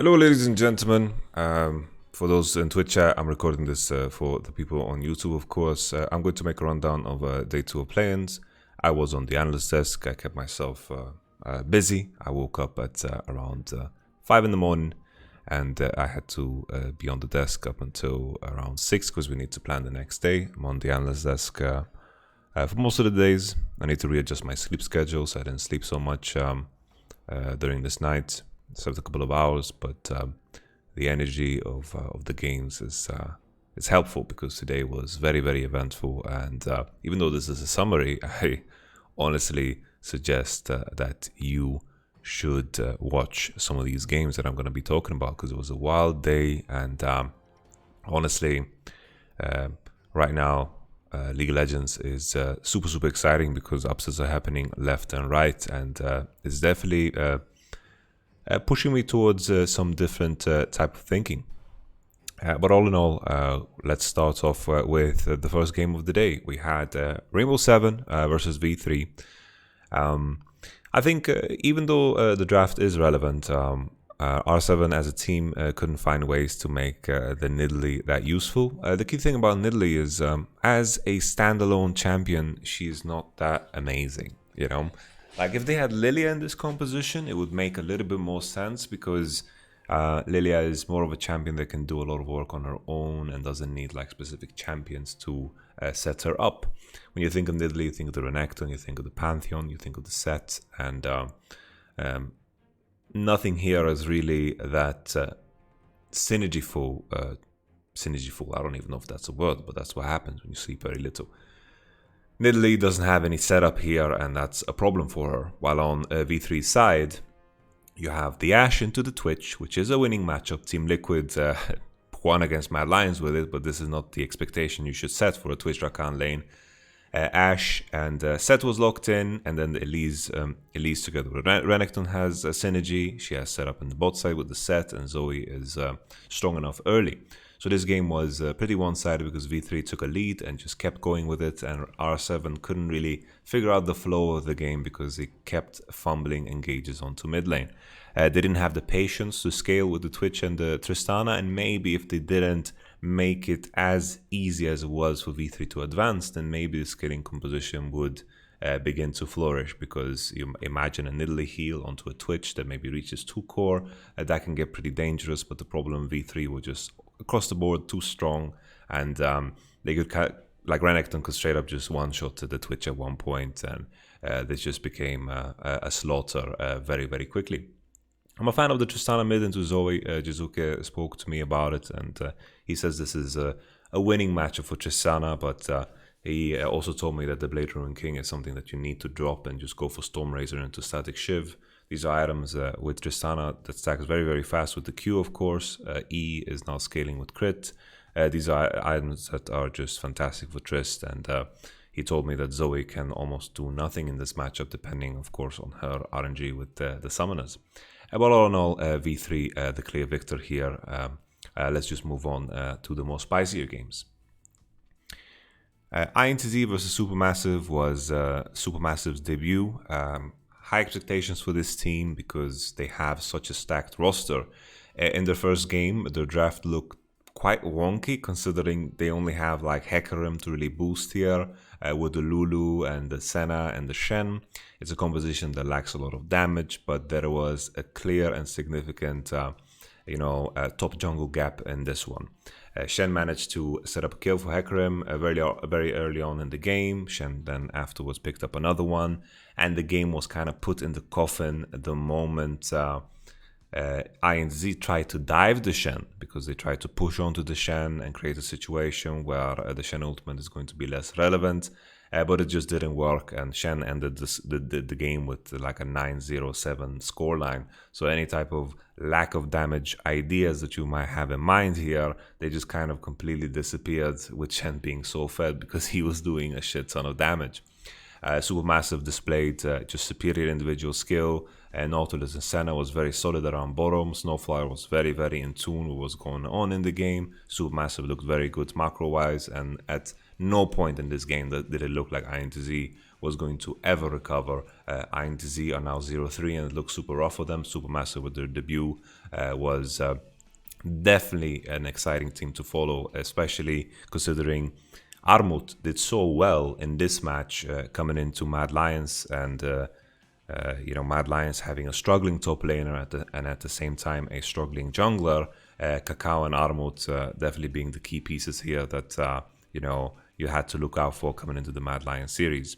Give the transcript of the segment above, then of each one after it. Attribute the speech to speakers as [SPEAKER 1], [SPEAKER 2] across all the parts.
[SPEAKER 1] Hello, ladies and gentlemen. For those in Twitch chat, I'm recording this for the people on YouTube, of course. I'm going to make a rundown of day 2 of Playins. I was on the analyst desk. I kept myself busy. I woke up at around 5 in the morning, and I had to be on the desk up until around 6 because we need to plan the next day. I'm on the analyst desk for most of the days. I need to readjust my sleep schedule, so I didn't sleep so much during this night. Slept a couple of hours, but the energy of the games is helpful because today was very, very eventful. And even though this is a summary, I honestly suggest that you should watch some of these games that I'm going to be talking about because it was a wild day. And honestly, right now, League of Legends is super, super exciting because upsets are happening left and right, and it's definitely pushing me towards some different type of thinking. But all in all, let's start off with the first game of the day. We had Rainbow 7 versus V3. I think even though the draft is relevant, R7 as a team couldn't find ways to make the Nidalee that useful. The key thing about Nidalee is as a standalone champion, she's not that amazing, you know? Like if they had Lilia in this composition, it would make a little bit more sense because Lilia is more of a champion that can do a lot of work on her own and doesn't need like specific champions to set her up. When you think of Nidalee, you think of the Renekton, you think of the Pantheon, you think of the set, and nothing here is really that synergyful. Synergyful, I don't even know if that's a word, but that's what happens when you sleep very little. Nidalee doesn't have any setup here, and that's a problem for her. While on V3's side, you have the Ashe into the Twitch, which is a winning matchup. Team Liquid won against Mad Lions with it, but this is not the expectation you should set for a Twitch Rakan lane. Ashe and Set was locked in, and then the Elise together with Renekton has a synergy. She has set up in the bot side with the Set, and Zoe is strong enough early. So this game was pretty one-sided because V3 took a lead and just kept going with it, and R7 couldn't really figure out the flow of the game because he kept fumbling engages onto mid lane. They didn't have the patience to scale with the Twitch and the Tristana, and maybe if they didn't make it as easy as it was for V3 to advance, then maybe the scaling composition would begin to flourish, because you imagine a Nidalee heal onto a Twitch that maybe reaches 2 core, that can get pretty dangerous, but the problem V3 was just across the board too strong, and they could like Renekton could straight up just one-shot to the Twitch at one point, and this just became a slaughter very, very quickly. I'm a fan of the Tristana mid into Zoe. Jizuke spoke to me about it, and he says this is a winning matchup for Tristana, but he also told me that the Blade Ruin King is something that you need to drop and just go for Storm Razor into Static Shiv. These are items with Tristana that stacks very, very fast with the Q, of course. E is now scaling with crit. These are items that are just fantastic for Trist, and he told me that Zoe can almost do nothing in this matchup, depending, of course, on her RNG with the summoners. But all in all, V3, the clear victor here. Let's just move on to the more spicier games. INTZ versus Supermassive was Supermassive's debut. High expectations for this team because they have such a stacked roster. In their first game, their draft looked quite wonky considering they only have like Hecarim to really boost here with the Lulu and the Senna and the Shen. It's a composition that lacks a lot of damage, but there was a clear and significant top jungle gap in this one. Shen managed to set up a kill for Hecarim very early on in the game. Shen then afterwards picked up another one, and the game was kind of put in the coffin the moment INZ tried to dive the Shen, because they tried to push onto the Shen and create a situation where the Shen ultimate is going to be less relevant. But it just didn't work, and Shen ended the game with like a 9-0-7 scoreline. So any type of lack of damage ideas that you might have in mind here, they just kind of completely disappeared with Shen being so fed because he was doing a shit ton of damage. Supermassive displayed just superior individual skill, and Nautilus and Senna was very solid around bottom. Snowflyer was very, very in tune with what's going on in the game. Supermassive looked very good macro-wise, and at no point in this game did it look like INTZ was going to ever recover. INTZ are now 0-3 and it looks super rough for them. Supermassive with their debut was definitely an exciting team to follow, especially considering Armut did so well in this match coming into Mad Lions, and Mad Lions having a struggling top laner and at the same time a struggling jungler. KaKAO and Armut definitely being the key pieces here that you had to look out for coming into the Mad Lions series.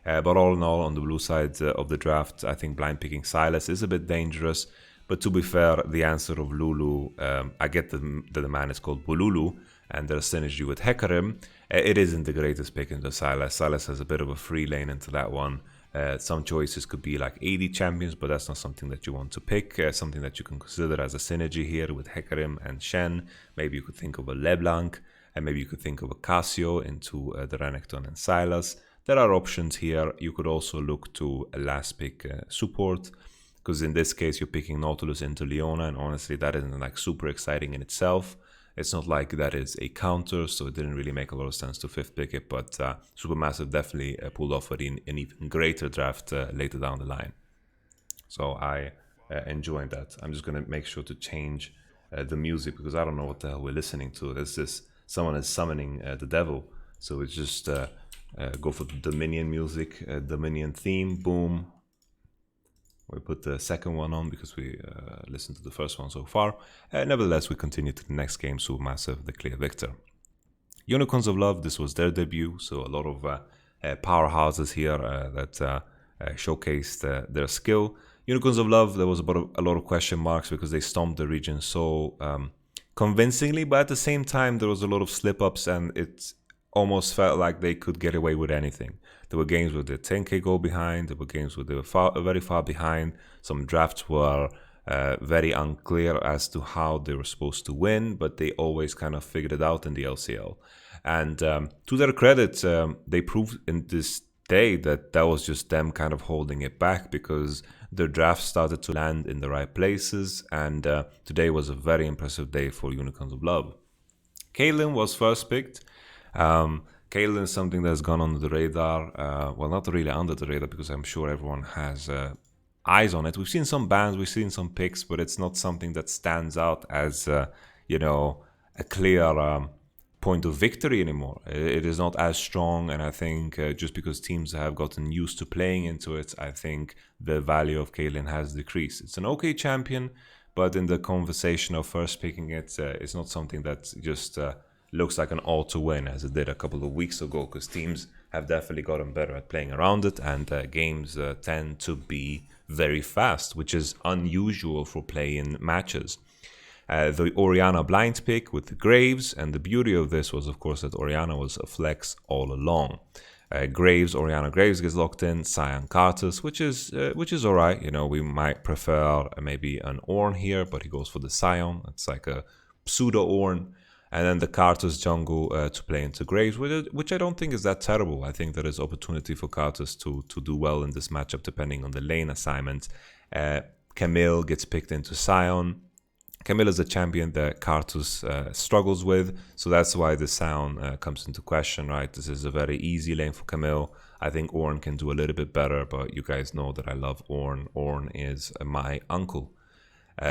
[SPEAKER 1] But all in all, on the blue side of the draft, I think blind picking Sylas is a bit dangerous. But to be fair, the answer of Lulu, I get that the man is called Bululu, and there's synergy with Hecarim. It isn't the greatest pick into Sylas. Sylas has a bit of a free lane into that one. Some choices could be like AD champions, but that's not something that you want to pick. Something that you can consider as a synergy here with Hecarim and Shen. Maybe you could think of a LeBlanc, and maybe you could think of a Cassio into the Renekton and Sylas. There are options here. You could also look to a last pick support, because in this case you're picking Nautilus into Leona, and honestly that isn't like super exciting in itself. It's not like that is a counter, so it didn't really make a lot of sense to fifth pick it, but Supermassive definitely pulled off an even greater draft later down the line. So I enjoyed that. I'm just going to make sure to change the music, because I don't know what the hell we're listening to. It's just someone is summoning the devil, so it's just go for the Dominion music, Dominion theme, boom. We put the second one on because we listened to the first one so far. Nevertheless, we continue to the next game, Supermassive, the clear victor. Unicorns of Love, this was their debut, so a lot of powerhouses here that showcased their skill. Unicorns of Love, there was a lot of question marks because they stomped the region so convincingly, but at the same time, there was a lot of slip-ups, and it almost felt like they could get away with anything. There were games where they 10k goal behind, there were games where they were very far behind. Some drafts were very unclear as to how they were supposed to win, but they always kind of figured it out in the LCL. And to their credit, they proved in this day that was just them kind of holding it back, because their draft started to land in the right places, and today was a very impressive day for Unicorns of Love. Caitlyn was first picked. Caitlyn is something that's gone under the radar. Well, not really under the radar, because I'm sure everyone has eyes on it. We've seen some bans, we've seen some picks, but it's not something that stands out as, a clear point of victory anymore. It is not as strong, and I think just because teams have gotten used to playing into it, I think the value of Caitlyn has decreased. It's an okay champion, but in the conversation of first picking it, it's not something that just looks like an all to win as it did a couple of weeks ago, because teams have definitely gotten better at playing around it, and games tend to be very fast, which is unusual for play-in matches. The Orianna blind pick with the Graves, and the beauty of this was, of course, that Orianna was a flex all along. Orianna Graves gets locked in, Sion Karthus, which is alright. We might prefer maybe an Ornn here, but he goes for the Sion. It's like a pseudo Ornn. And then the Karthus jungle to play into Graves, which I don't think is that terrible. I think there is opportunity for Karthus to do well in this matchup, depending on the lane assignment. Camille gets picked into Sion. Camille is a champion that Karthus struggles with, so that's why the Sion comes into question, right? This is a very easy lane for Camille. I think Ornn can do a little bit better, but you guys know that I love Ornn. Ornn is my uncle.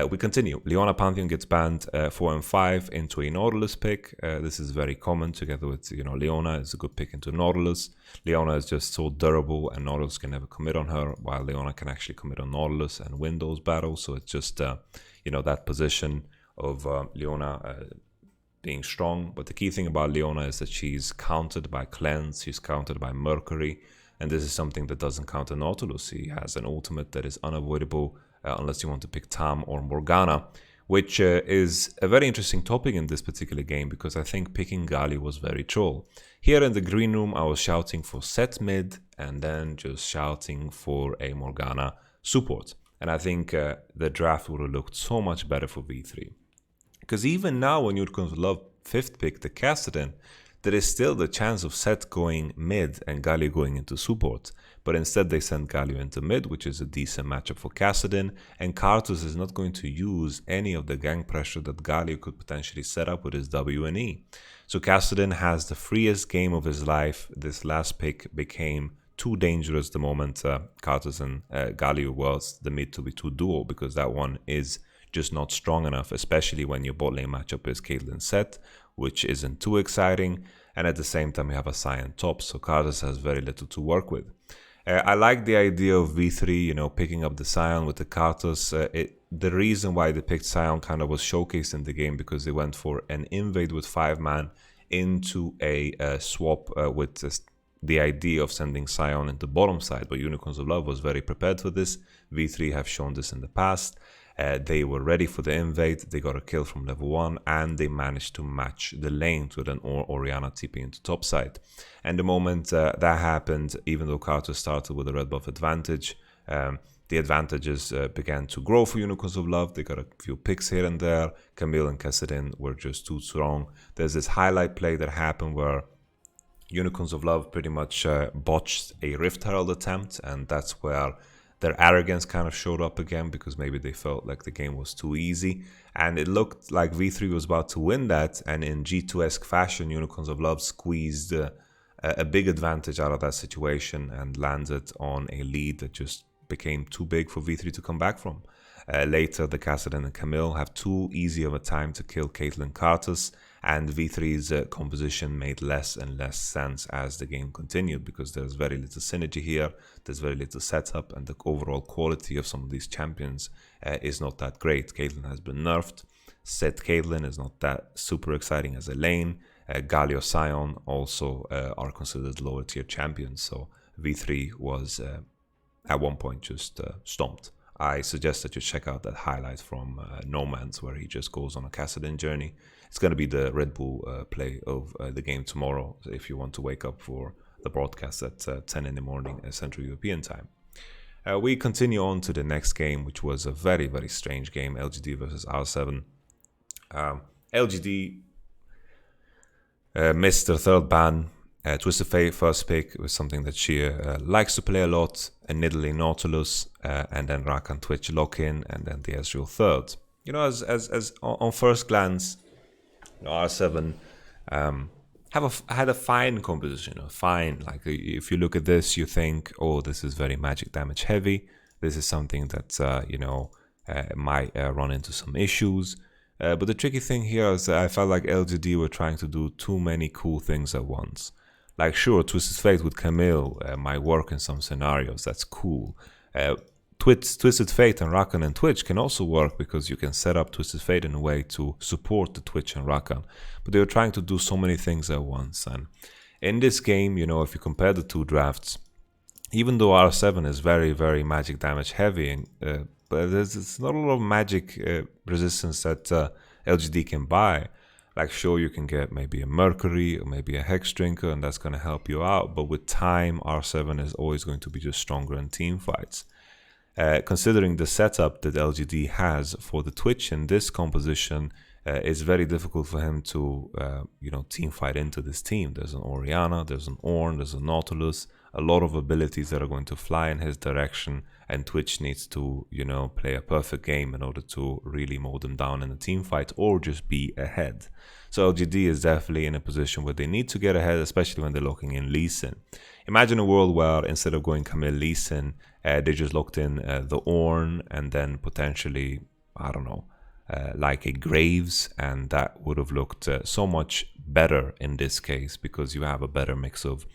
[SPEAKER 1] We continue. Leona Pantheon gets banned 4 and 5 into a Nautilus pick. This is very common together with, Leona is a good pick into Nautilus. Leona is just so durable, and Nautilus can never commit on her, while Leona can actually commit on Nautilus and win those battles. So it's just, that position of Leona being strong. But the key thing about Leona is that she's countered by Cleanse, she's countered by Mercury, and this is something that doesn't counter Nautilus. He has an ultimate that is unavoidable, unless you want to pick Tam or Morgana, which is a very interesting topic in this particular game, because I think picking Galio was very troll. Here in the green room, I was shouting for set mid, and then just shouting for a Morgana support. And I think the draft would have looked so much better for V3. Because even now, when you're going to love 5th pick the Kassadin, there is still the chance of Set going mid and Galio going into support. But instead they send Galio into mid, which is a decent matchup for Kassadin, and Karthus is not going to use any of the gang pressure that Galio could potentially set up with his W and E. So Kassadin has the freest game of his life. This last pick became too dangerous the moment Karthus and Galio was the mid 2v2 duo, because that one is just not strong enough, especially when your bot lane matchup is Caitlyn Set, which isn't too exciting, and at the same time you have a Sion top, so Karthus has very little to work with. I like the idea of V3, you know, picking up the Sion with the Karthus. The reason why they picked Sion kind of was showcased in the game, because they went for an invade with 5-man into a swap with the idea of sending Sion into bottom side, but Unicorns of Love was very prepared for this. V3 have shown this in the past. They were ready for the invade, they got a kill from level 1, and they managed to match the lanes with an Orianna TP into top side. And the moment that happened, even though Karthus started with a red buff advantage, the advantages began to grow for Unicorns of Love. They got a few picks here and there. Camille and Kassadin were just too strong. There's this highlight play that happened where Unicorns of Love pretty much botched a Rift Herald attempt, and that's where their arrogance kind of showed up again, because maybe they felt like the game was too easy, and it looked like V3 was about to win that, and in G2-esque fashion, Unicorns of Love squeezed a big advantage out of that situation and landed on a lead that just became too big for V3 to come back from. Later, the Kassadin and Camille have too easy of a time to kill Caitlyn Karthus, and V3's composition made less and less sense as the game continued, because there's very little synergy here, there's very little setup, and the overall quality of some of these champions is not that great. Caitlyn has been nerfed. Set Caitlyn is not that super exciting as a lane. Galio Sion also are considered lower tier champions, so V3 was at one point just stomped. I suggest that you check out that highlight from Nomans, where he just goes on a Kassadin journey. It's going to be the Red Bull play of the game tomorrow, if you want to wake up for the broadcast at 10 in the morning Central European time. We continue on to the next game, which was a very, very strange game, LGD versus R7. LGD missed their third ban. Twisted Fate first pick was something that she likes to play a lot, and Nidalee Nautilus, and then Rakan Twitch lock-in, and then the Ezreal third. You know, as on first glance, you know, R7 had a fine composition, fine. Like, if you look at this, you think, oh, this is very magic damage heavy. This is something that might run into some issues. But the tricky thing here is that I felt like LGD were trying to do too many cool things at once. Like, sure, Twisted Fate with Camille might work in some scenarios, that's cool. Twisted Fate and Rakan and Twitch can also work, because you can set up Twisted Fate in a way to support the Twitch and Rakan. But they were trying to do so many things at once. And in this game, you know, if you compare the two drafts, even though R7 is very, very magic damage heavy, but there's not a lot of magic resistance that LGD can buy. Like, sure, you can get maybe a Mercury or maybe a Hex Drinker, and that's going to help you out. But with time, R7 is always going to be just stronger in team fights. Considering the setup that LGD has for the Twitch in this composition, it's very difficult for him to, team fight into this team. There's an Orianna, there's an Ornn, there's a Nautilus, a lot of abilities that are going to fly in his direction, and Twitch needs to, play a perfect game in order to really mow them down in a team fight or just be ahead. So LGD is definitely in a position where they need to get ahead, especially when they're locking in Lee Sin. Imagine a world where instead of going Camille Lee Sin, they just locked in the Ornn and then potentially, I don't know, like a Graves, and that would have looked so much better in this case, because you have a better mix of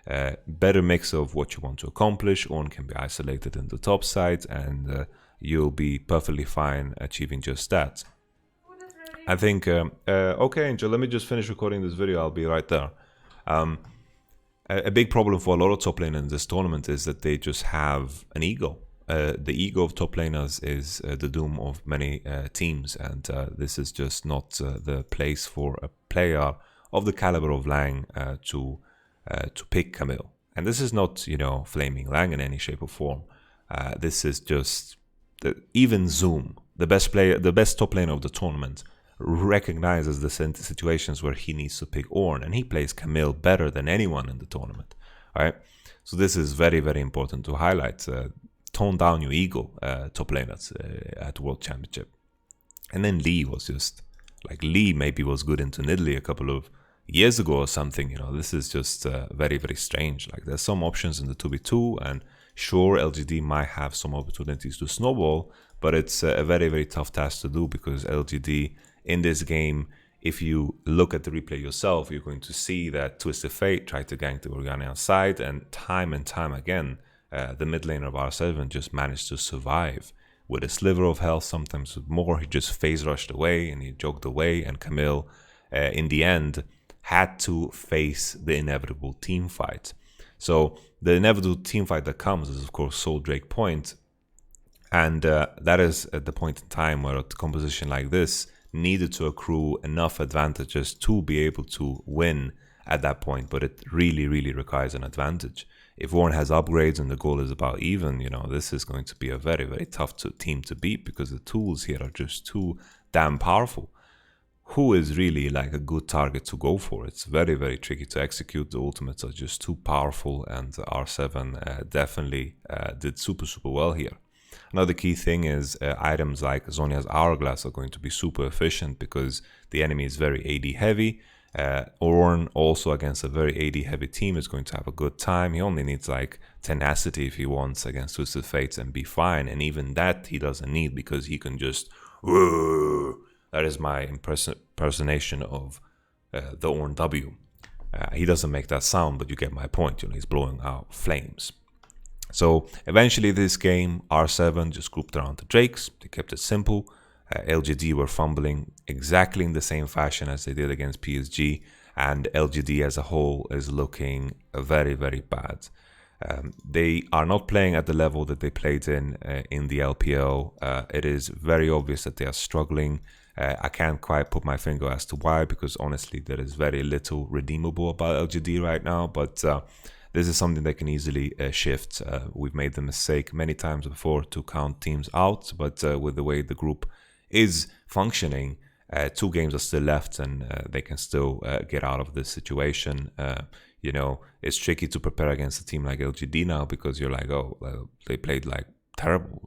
[SPEAKER 1] what you want to accomplish. Ornn can be isolated in the top side, and you'll be perfectly fine achieving just that. I think, okay, Angel, let me just finish recording this video. I'll be right there. A big problem for a lot of top laners in this tournament is that they just have an ego. The ego of top laners is the doom of many teams, and this is just not the place for a player of the caliber of Lang to pick Camille. And this is not, flaming Lang in any shape or form. This is just even Zoom, the best top laner of the tournament, recognizes the situations where he needs to pick Ornn, and he plays Camille better than anyone in the tournament. All right, so this is very, very important to highlight. Tone down your ego, top laners at World Championship. And then Lee was just like, Lee maybe was good into Nidalee a couple of years ago or something. You know, this is just very, very strange. Like, there's some options in the 2v2, and sure, LGD might have some opportunities to snowball, but it's a very, very tough task to do, because LGD in this game, if you look at the replay yourself, you're going to see that Twisted Fate tried to gank the Organian side, and time again, the mid laner of R7 just managed to survive. With a sliver of health, sometimes with more, he just phase rushed away and he jogged away, and Camille, in the end, had to face the inevitable team fight. So the inevitable team fight that comes is, of course, Soul Drake Point, and that is at the point in time where a composition like this needed to accrue enough advantages to be able to win at that point, but it really, really requires an advantage. If Warren has upgrades and the goal is about even, you know, this is going to be a very, very tough team to beat, because the tools here are just too damn powerful. Who is really like a good target to go for? It's very, very tricky to execute. The ultimates are just too powerful, and R7 definitely did super, super well here. Another key thing is items like Zhonya's Hourglass are going to be super efficient, because the enemy is very AD heavy. Ornn also against a very AD heavy team is going to have a good time. He only needs like tenacity if he wants against Twisted Fates and be fine, and even that he doesn't need, because he can just that is my impersonation of the Ornn W. He doesn't make that sound, but you get my point. You know, he's blowing out flames. So eventually this game, R7 just grouped around the Drakes. They kept it simple. LGD were fumbling exactly in the same fashion as they did against PSG, and LGD as a whole is looking very, very bad. They are not playing at the level that they played in the LPL. It is very obvious that they are struggling. I can't quite put my finger as to why, because honestly there is very little redeemable about LGD right now, but this is something that can easily shift. We've made the mistake many times before to count teams out, but with the way the group is functioning, 2 games are still left, and they can still get out of this situation. You know, it's tricky to prepare against a team like LGD now, because you're like, oh, well, they played like terrible.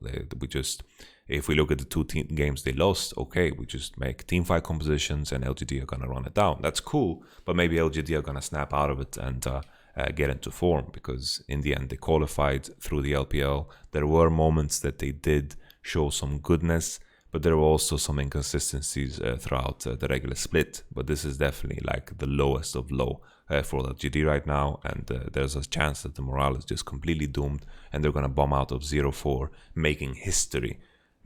[SPEAKER 1] If we look at the 2 games they lost, okay, we just make team fight compositions and LGD are gonna run it down. That's cool, but maybe LGD are gonna snap out of it and get into form, because in the end they qualified through the LPL. There were moments that they did show some goodness, but there were also some inconsistencies throughout the regular split. But this is definitely like the lowest of low for LGD right now, and there's a chance that the morale is just completely doomed, and they're gonna bomb out of 0-4, making history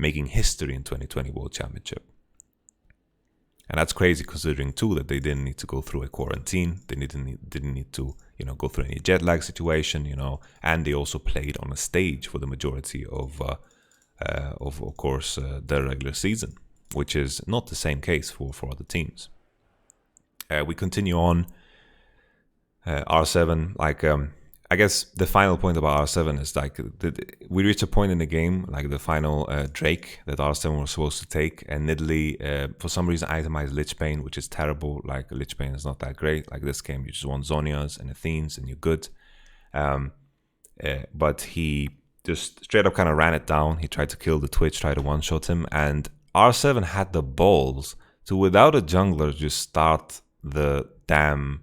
[SPEAKER 1] in 2020 World Championship. And that's crazy, considering too that they didn't need to go through a quarantine. They didn't need to, you know, go through any jet lag situation, you know, and they also played on a stage for the majority of course, their regular season, which is not the same case for other teams. We continue on. R7, like, I guess the final point about R7 is like we reach a point in the game, like the final Drake that R7 was supposed to take, and Nidalee for some reason itemized Lich Bane, which is terrible. Like, Lich Bane is not that great. Like, this game you just want Zhonya's and Athenes and you're good. But he just straight up kind of ran it down. He tried to kill the Twitch, tried to one-shot him, and R7 had the balls to, without a jungler, just start the damn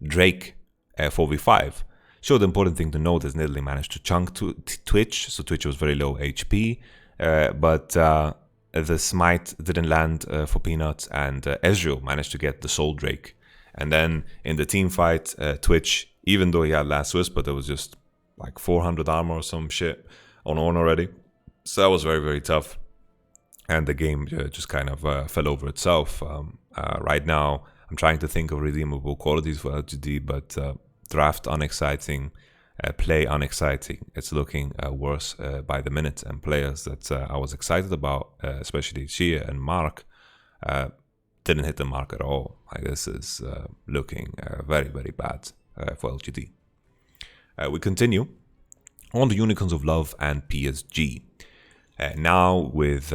[SPEAKER 1] Drake 4v5. Sure, the important thing to note is Nidalee managed to chunk to Twitch, so Twitch was very low HP, but the smite didn't land for Peanuts, and Ezreal managed to get the Soul Drake. And then in the team fight, Twitch, even though he had last whisper, there was just like 400 armor or some shit on already, so that was very, very tough, and the game just kind of fell over itself. Right now I'm trying to think of redeemable qualities for LGD, but draft unexciting, play unexciting. It's looking worse by the minute, and players that I was excited about, especially Chia and Mark, didn't hit the mark at all. Like, this is looking very, very bad for LGD. We continue on the Unicorns of Love and PSG. Now with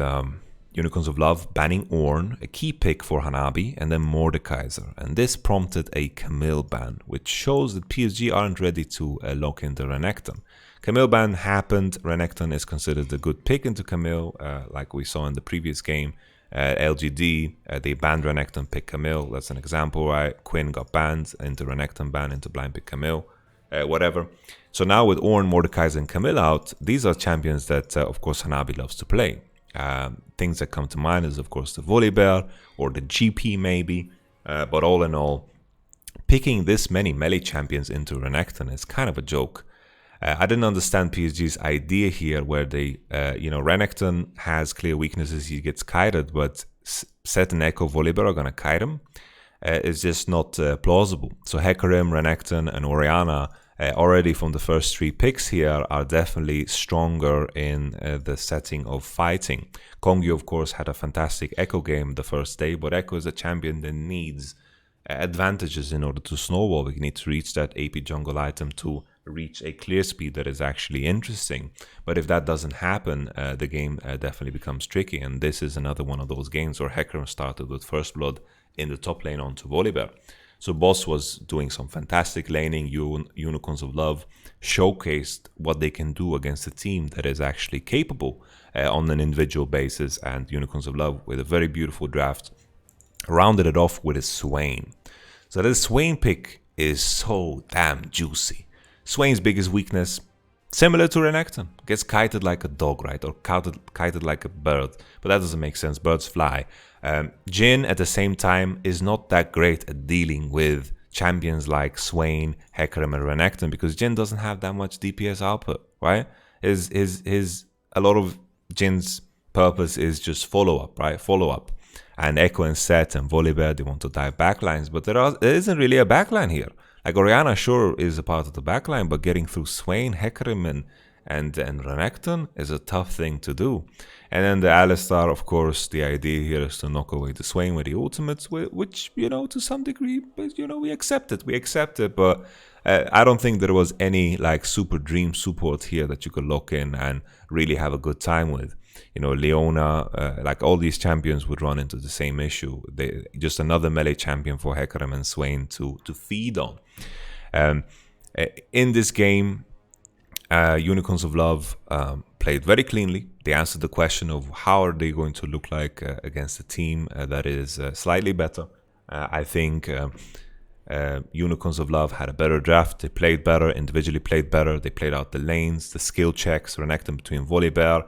[SPEAKER 1] Unicorns of Love banning Ornn, a key pick for Hanabi, and then Mordekaiser. And this prompted a Camille ban, which shows that PSG aren't ready to lock into Renekton. Camille ban happened. Renekton is considered a good pick into Camille, like we saw in the previous game. LGD, they banned Renekton, pick Camille. That's an example, right? Quinn got banned, into Renekton ban, into blind pick Camille, whatever. So now with Ornn, Mordekaiser, and Camille out, these are champions that, of course, Hanabi loves to play. Things that come to mind is, of course, the Volibear or the GP maybe. But all in all, picking this many melee champions into Renekton is kind of a joke. I didn't understand PSG's idea here where they, Renekton has clear weaknesses, he gets kited, but Sett and Echo Volibear are going to kite him. It's just not plausible. So Hecarim, Renekton, and Orianna, already from the first 3 picks here, are definitely stronger in the setting of fighting. Kongyu, of course, had a fantastic Echo game the first day, but Echo is a champion that needs advantages in order to snowball. We need to reach that AP jungle item to reach a clear speed that is actually interesting. But if that doesn't happen, the game definitely becomes tricky, and this is another one of those games where Hecarim started with first blood in the top lane onto Volibear. So Boss was doing some fantastic laning. Unicorns of Love showcased what they can do against a team that is actually capable on an individual basis, and Unicorns of Love, with a very beautiful draft, rounded it off with a Swain. So this Swain pick is so damn juicy. Swain's biggest weakness, similar to Renekton, gets kited like a dog, right? Or kited like a bird, but that doesn't make sense. Birds fly. Jhin, at the same time, is not that great at dealing with champions like Swain, Hecarim, and Renekton, because Jhin doesn't have that much DPS output, right? A lot of Jin's purpose is just follow-up, right? Follow-up. And Echo and Sett and Volibear, they want to dive backlines, but there isn't really a backline here. Like Orianna, sure, is a part of the backline, but getting through Swain, Hecarim, and Renekton is a tough thing to do. And then the Alistar, of course, the idea here is to knock away the Swain with the ultimates, which, to some degree, we accept it, but I don't think there was any like super dream support here that you could lock in and really have a good time with. Leona, like all these champions would run into the same issue. Just another melee champion for Hecarim and Swain to feed on. In this game, Unicorns of Love played very cleanly. They answered the question of how are they going to look like against a team that is slightly better. I think Unicorns of Love had a better draft. They played better, individually played better. They played out the lanes, the skill checks, Renekton between Volibear.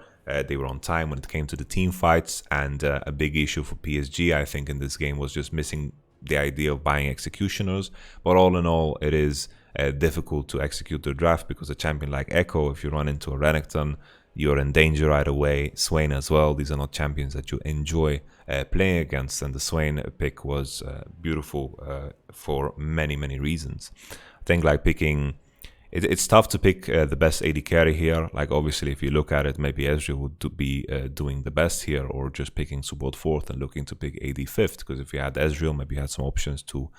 [SPEAKER 1] They were on time when it came to the team fights, and a big issue for PSG, I think, in this game was just missing the idea of buying executioners. But all in all, it is difficult to execute the draft because a champion like Echo, if you run into a Renekton, you're in danger right away. Swain as well. These are not champions that you enjoy playing against, and the Swain pick was beautiful for many, many reasons. I think like picking... It's tough to pick the best AD carry here. Like obviously, if you look at it, maybe Ezreal would be doing the best here, or just picking support 4th and looking to pick AD 5th. Because if you had Ezreal, maybe you had some options to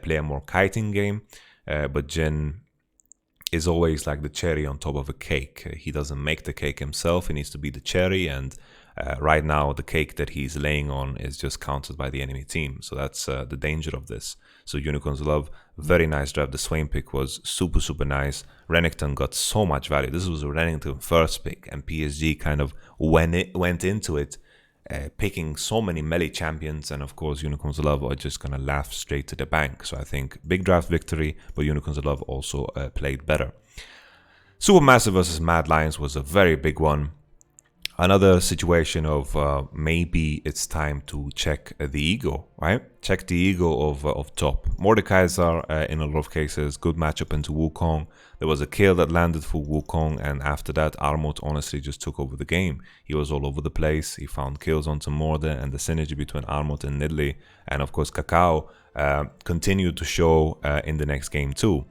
[SPEAKER 1] play a more kiting game. But Jhin is always like the cherry on top of a cake. He doesn't make the cake himself. He needs to be the cherry, and right now the cake that he's laying on is just countered by the enemy team. So that's the danger of this. So Unicorns of Love, very nice draft. The Swain pick was super, super nice. Renekton got so much value. This was a Renekton first pick, and PSG kind of went into it picking so many melee champions, and of course Unicorns of Love are just gonna laugh straight to the bank. So I think big draft victory, but Unicorns of Love also played better. Supermassive versus Mad Lions was a very big one. Another situation of maybe it's time to check the ego, right? Check the ego of top. Mordekaiser, in a lot of cases, good matchup into Wukong. There was a kill that landed for Wukong, and after that, Armut honestly just took over the game. He was all over the place. He found kills onto Morde, and the synergy between Armut and Nidalee, and of course KaKAO, continued to show in the next game too.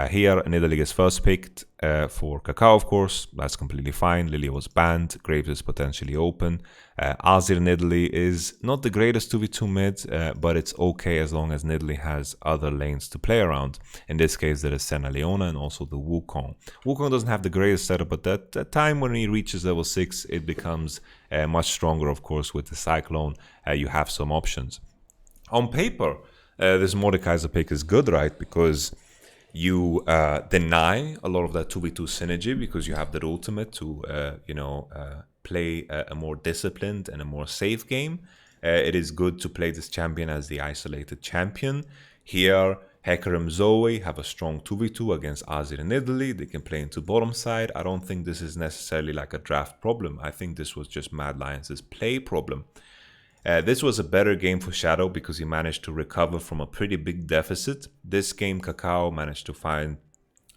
[SPEAKER 1] Here, Nidalee is first picked for KaKAO, of course. That's completely fine. Lilia was banned. Graves is potentially open. Azir Nidalee is not the greatest 2v2 mid, but it's okay as long as Nidalee has other lanes to play around. In this case, there is Senna Leona and also the Wukong. Wukong doesn't have the greatest setup, but that time when he reaches level 6, it becomes much stronger, of course, with the Cyclone. You have some options. On paper, this Mordekaiser pick is good, right? Because you deny a lot of that 2v2 synergy because you have that ultimate to, play a more disciplined and a more safe game. it is good to play this champion as the isolated champion. Here, Hacker and Zoe have a strong 2v2 against Azir in Italy. They can play into bottom side. I don't think this is necessarily like a draft problem. I think this was just Mad Lions' play problem. This was a better game for Shadow because he managed to recover from a pretty big deficit. This game, KaKAO managed to find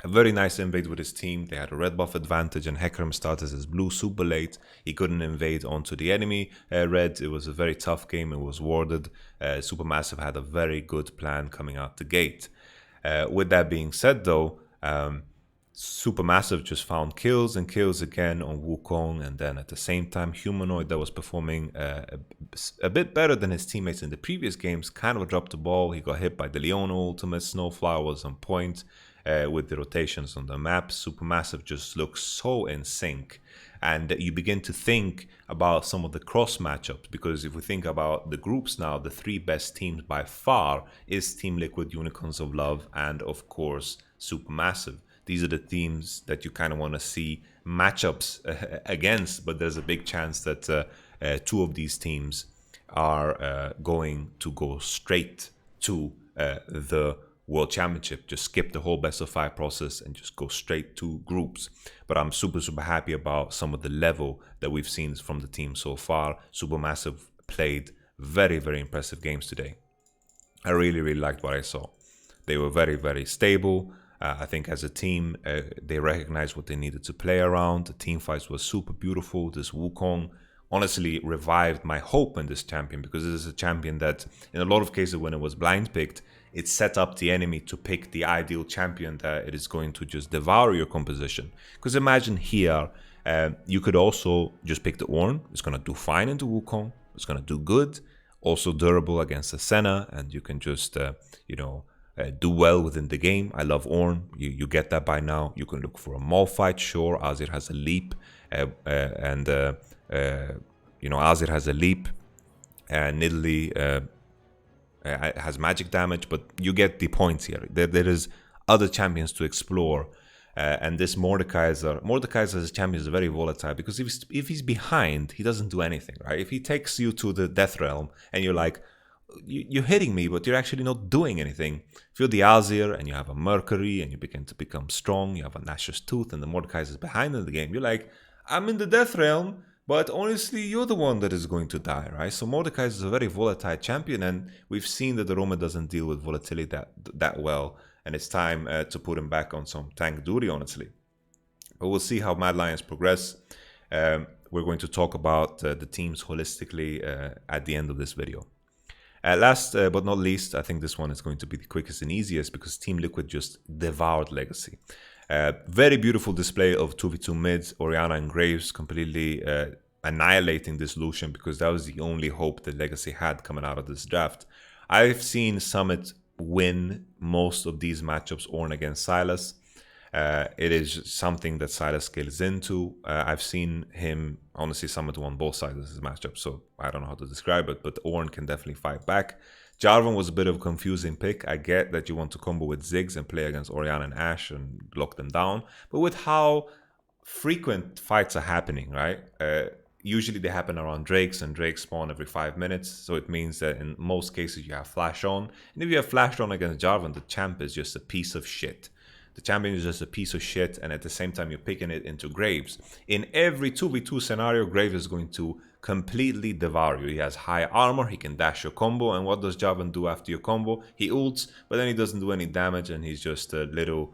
[SPEAKER 1] a very nice invade with his team. They had a red buff advantage and Hecarim started as blue super late. He couldn't invade onto the enemy red. It was a very tough game. It was warded. Supermassive had a very good plan coming out the gate. With that being said though, Supermassive just found kills and kills again on Wukong, and then at the same time Humanoid, that was performing a bit better than his teammates in the previous games, kind of dropped the ball. He got hit by the Leona ultimate. Snowflower was on point. With the rotations on the map, Supermassive just looks so in sync, and you begin to think about some of the cross matchups, because if we think about the groups now, the three best teams by far is Team Liquid, Unicorns of Love, and of course Supermassive. These are the teams that you kind of want to see matchups against, but there's a big chance that two of these teams are going to go straight to the World Championship. Just skip the whole best of 5 process and just go straight to groups. But I'm super happy about some of the level that we've seen from the team so far. Supermassive played very impressive games today. I really liked what I saw. They were very stable. I think as a team, they recognized what they needed to play around. The team fights was super beautiful. This Wukong honestly revived my hope in this champion, because this is a champion that in a lot of cases when it was blind picked, it set up the enemy to pick the ideal champion that it is going to just devour your composition. Because imagine here, you could also just pick the Ornn. It's going to do fine into Wukong. It's going to do good. Also durable against the Senna, and you can just, do well within the game. I love Ornn. You get that by now. You can look for a Maul fight. Sure, Azir has a leap, Azir has a leap, and Nidalee has magic damage, but you get the points here. There is other champions to explore, and this Mordekaiser as a champion is very volatile, because if he's behind, he doesn't do anything, right? If he takes you to the Death Realm and you're like, you're hitting me, but you're actually not doing anything. If you're the Azir and you have a Mercury and you begin to become strong, you have a Nashor's Tooth and the Mordekaiser is behind in the game, you're like, I'm in the Death Realm, but honestly, you're the one that is going to die, right? So Mordekaiser is a very volatile champion, and we've seen that the Roma doesn't deal with volatility that well, and it's time to put him back on some tank duty, honestly. But we'll see how Mad Lions progress. We're going to talk about the teams holistically at the end of this video. Last but not least, I think this one is going to be the quickest and easiest, because Team Liquid just devoured Legacy. Very beautiful display of 2v2 mids, Orianna and Graves completely annihilating this Lucian, because that was the only hope that Legacy had coming out of this draft. I've seen Summit win most of these matchups, Ornn against Sylas. It is something that Sylas scales into. I've seen him, honestly, Summit won both sides of this matchup, so I don't know how to describe it, but Ornn can definitely fight back. Jarvan was a bit of a confusing pick. I get that you want to combo with Ziggs and play against Orianna and Ashe and lock them down, but with how frequent fights are happening, right? Usually they happen around Drakes, and Drakes spawn every 5 minutes, so it means that in most cases you have flash on, and if you have flash on against Jarvan, the champ is just a piece of shit. The champion is just a piece of shit, and at the same time you're picking it into Graves. In every 2v2 scenario, Graves is going to completely devour you. He has high armor, he can dash your combo, and what does Jarvan do after your combo? He ults, but then he doesn't do any damage, and he's just a little,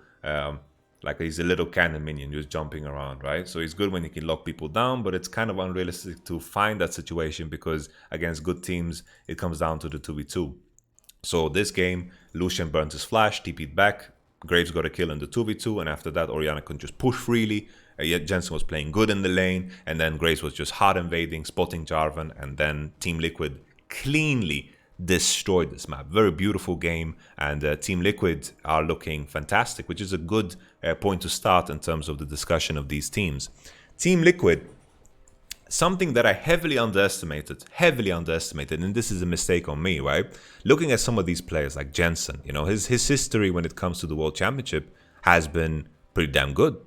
[SPEAKER 1] he's a little cannon minion just jumping around, right? So he's good when he can lock people down, but it's kind of unrealistic to find that situation, because against good teams, it comes down to the 2v2. So this game, Lucian burnt his flash, TP'd back, Graves got a kill in the 2v2, and after that Orianna could just push freely. Yet Jensen was playing good in the lane, and then Graves was just hard invading, spotting Jarvan, and then Team Liquid cleanly destroyed this map. Very beautiful game, and Team Liquid are looking fantastic, which is a good point to start in terms of the discussion of these teams. Team Liquid, something that I heavily underestimated, and this is a mistake on me, right? Looking at some of these players like Jensen, his history when it comes to the World Championship has been pretty damn good.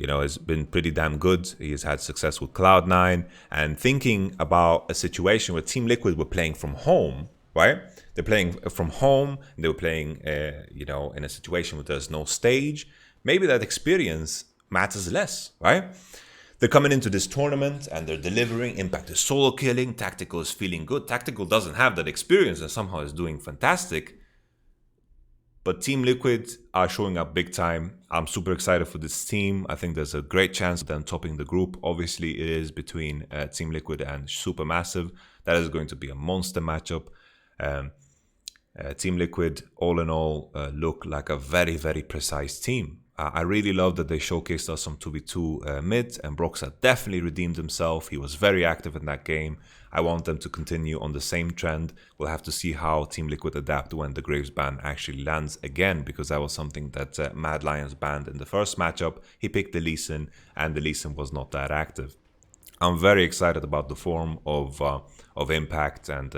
[SPEAKER 1] has been pretty damn good. He has had success with Cloud9. And thinking about a situation where Team Liquid were playing from home, right? They're playing from home. They were playing, in a situation where there's no stage. Maybe that experience matters less, right? They're coming into this tournament and they're delivering. Impact is solo killing. Tactical is feeling good. Tactical doesn't have that experience and somehow is doing fantastic. But Team Liquid are showing up big time. I'm super excited for this team. I think there's a great chance of them topping the group. Obviously, it is between Team Liquid and Supermassive. That is going to be a monster matchup. Team Liquid, all in all, look like a very, very precise team. I really love that they showcased us some 2v2 mid, and Broxah definitely redeemed himself. He was very active in that game. I want them to continue on the same trend. We'll have to see how Team Liquid adapt when the Graves ban actually lands again, because that was something that Mad Lions banned in the first matchup. He picked the Lee Sin, and the Lee Sin was not that active. I'm very excited about the form of Impact and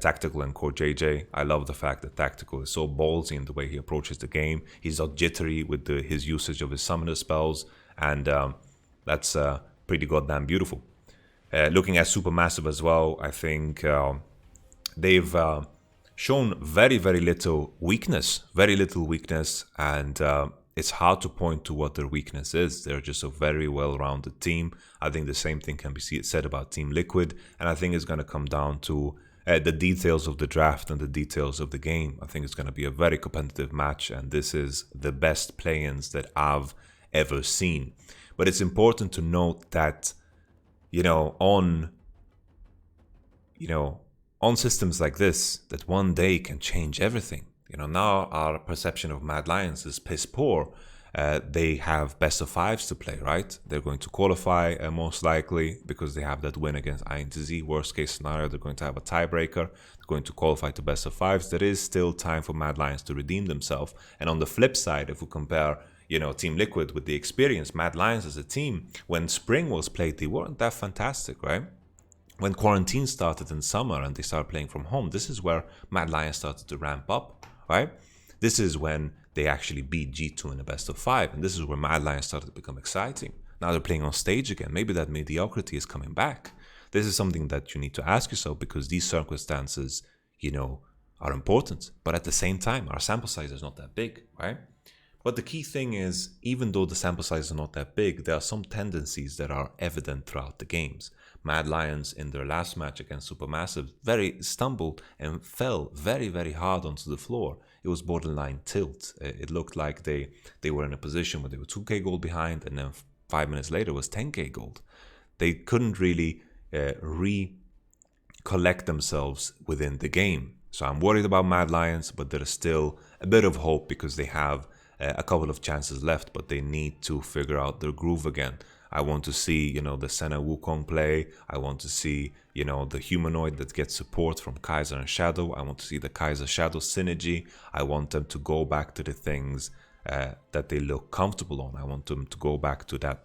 [SPEAKER 1] Tactical and Core JJ. I love the fact that Tactical is so ballsy in the way he approaches the game. He's not jittery with his usage of his summoner spells, and that's pretty goddamn beautiful. Looking at Supermassive as well, I think they've shown very, very little weakness, and it's hard to point to what their weakness is. They're just a very well-rounded team. I think the same thing can be said about Team Liquid, and I think it's going to come down to the details of the draft and the details of the game. I think it's going to be a very competitive match, and this is the best play-ins that I've ever seen. But it's important to note that, on systems like this, that one day can change everything. Now our perception of Mad Lions is piss poor. They have best of fives to play, right? They're going to qualify most likely because they have that win against INTZ. Worst case scenario, they're going to have a tiebreaker. They're going to qualify to best of fives. There is still time for Mad Lions to redeem themselves. And on the flip side, if we compare, Team Liquid with the experience, Mad Lions as a team, when spring was played, they weren't that fantastic, right? When quarantine started in summer and they started playing from home, this is where Mad Lions started to ramp up, right? This is when they actually beat G2 in the best of five, and this is where Mad Lions started to become exciting. Now they're playing on stage again. Maybe that mediocrity is coming back. This is something that you need to ask yourself, because these circumstances, are important. But at the same time, our sample size is not that big, right? But the key thing is, even though the sample size is not that big, there are some tendencies that are evident throughout the games. Mad Lions in their last match against Supermassive stumbled and fell very, very hard onto the floor. It was borderline tilt. It looked like they were in a position where they were 2k gold behind, and then 5 minutes later was 10k gold. They couldn't really recollect themselves within the game. So I'm worried about Mad Lions, but there is still a bit of hope because they have a couple of chances left, but they need to figure out their groove again. I want to see, the Senna Wukong play. I want to see, the humanoid that gets support from Kaiser and Shadow. I want to see the Kaiser Shadow synergy. I want them to go back to the things that they look comfortable on. I want them to go back to that,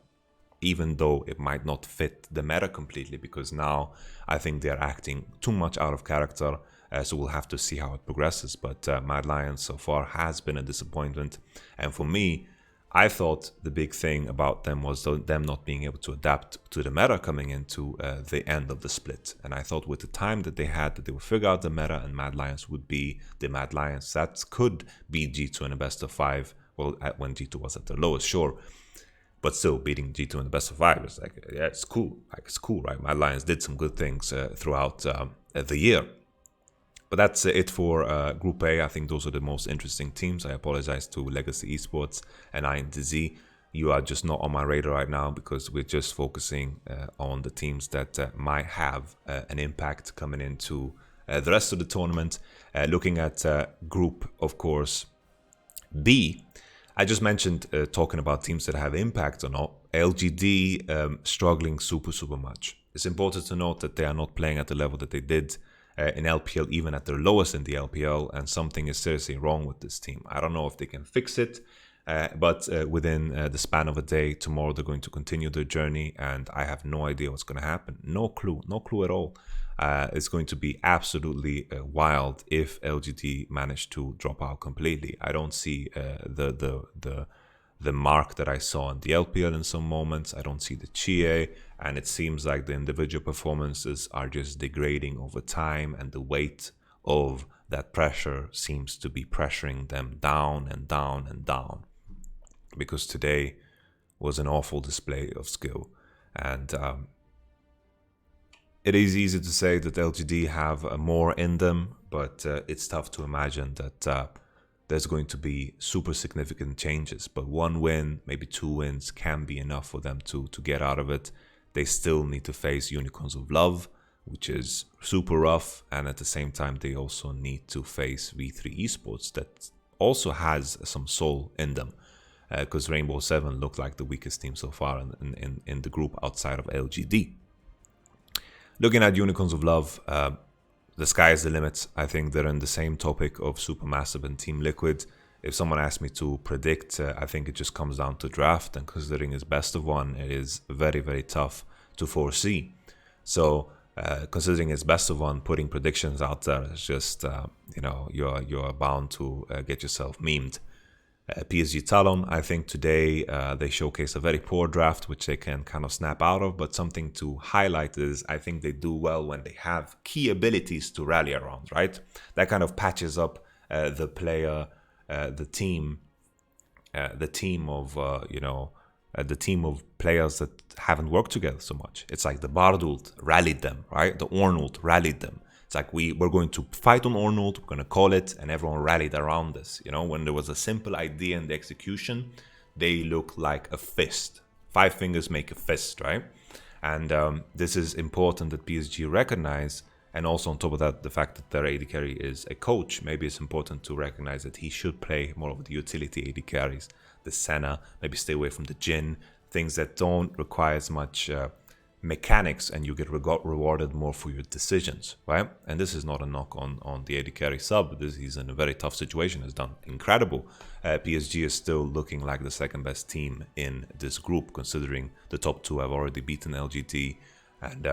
[SPEAKER 1] even though it might not fit the meta completely, because now I think they're acting too much out of character. So we'll have to see how it progresses. But Mad Lions so far has been a disappointment. And for me, I thought the big thing about them was them not being able to adapt to the meta coming into the end of the split. And I thought with the time that they had, that they would figure out the meta and Mad Lions would be the Mad Lions. That could be G2 in a best of five. Well, when G2 was at their lowest, sure. But still, beating G2 in the best of five is like, yeah, it's cool. It's cool, right? Mad Lions did some good things throughout the year. But that's it for Group A. I think those are the most interesting teams. I apologize to Legacy Esports and INTZ. You are just not on my radar right now because we're just focusing on the teams that might have an impact coming into the rest of the tournament. Looking at Group, of course, B. I just mentioned talking about teams that have impact or not. LGD struggling super much. It's important to note that they are not playing at the level that they did in LPL, even at their lowest in the LPL, and something is seriously wrong with this team. I don't know if they can fix it, but within the span of a day, tomorrow they're going to continue their journey, and I have no idea what's going to happen. No clue at all. It's going to be absolutely wild if LGD manage to drop out completely. I don't see the the mark that I saw in the LPL in some moments. I don't see the Chie, and it seems like the individual performances are just degrading over time, and the weight of that pressure seems to be pressuring them down and down and down. Because today was an awful display of skill, and it is easy to say that LGD have more in them, but it's tough to imagine that there's going to be super significant changes. But one win, maybe 2 wins can be enough for them to get out of it. They still need to face Unicorns of Love, which is super rough, and at the same time they also need to face V3 Esports that also has some soul in them, because Rainbow 7 looked like the weakest team so far in the group outside of LGD. Looking at Unicorns of Love, the sky is the limit. I think they're in the same topic of Supermassive and Team Liquid. If someone asked me to predict, I think it just comes down to draft, and considering it's best of one, it is very, very tough to foresee. So considering it's best of one, putting predictions out there is just, you're bound to get yourself memed. PSG Talon, I think today they showcase a very poor draft, which they can kind of snap out of, but something to highlight is I think they do well when they have key abilities to rally around, right? That kind of patches up the player, the team of players that haven't worked together so much. It's like the Bardult rallied them, right? The Ornult rallied them. It's like we're going to fight on Armut, we're going to call it, and everyone rallied around us. When there was a simple idea in the execution, they look like a fist. 5 fingers make a fist, right? And this is important that PSG recognize, and also on top of that, the fact that their AD carry is a coach. Maybe it's important to recognize that he should play more of the utility AD carries, the Senna, maybe stay away from the Jhin, things that don't require as much mechanics, and you get rewarded more for your decisions, right? And this is not a knock on the AD carry sub. He's in a very tough situation, has done incredible. PSG is still looking like the second best team in this group, considering the top 2 have already beaten LGT, and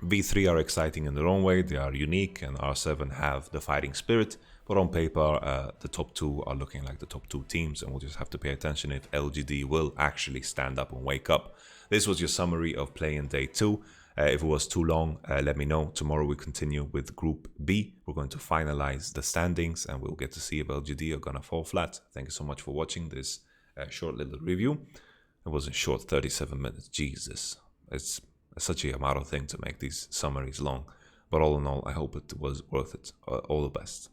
[SPEAKER 1] V3 are exciting in their own way. They are unique, and R7 have the fighting spirit, but on paper the top 2 are looking like the top 2 teams, and we'll just have to pay attention if LGD will actually stand up and wake up. This was your summary of Play-in Day 2. If it was too long, let me know. Tomorrow we continue with Group B. We're going to finalize the standings, and we'll get to see if LGD are going to fall flat. Thank you so much for watching this short little review. It wasn't short, 37 minutes. Jesus. It's such a Yamato thing to make these summaries long. But all in all, I hope it was worth it. All the best.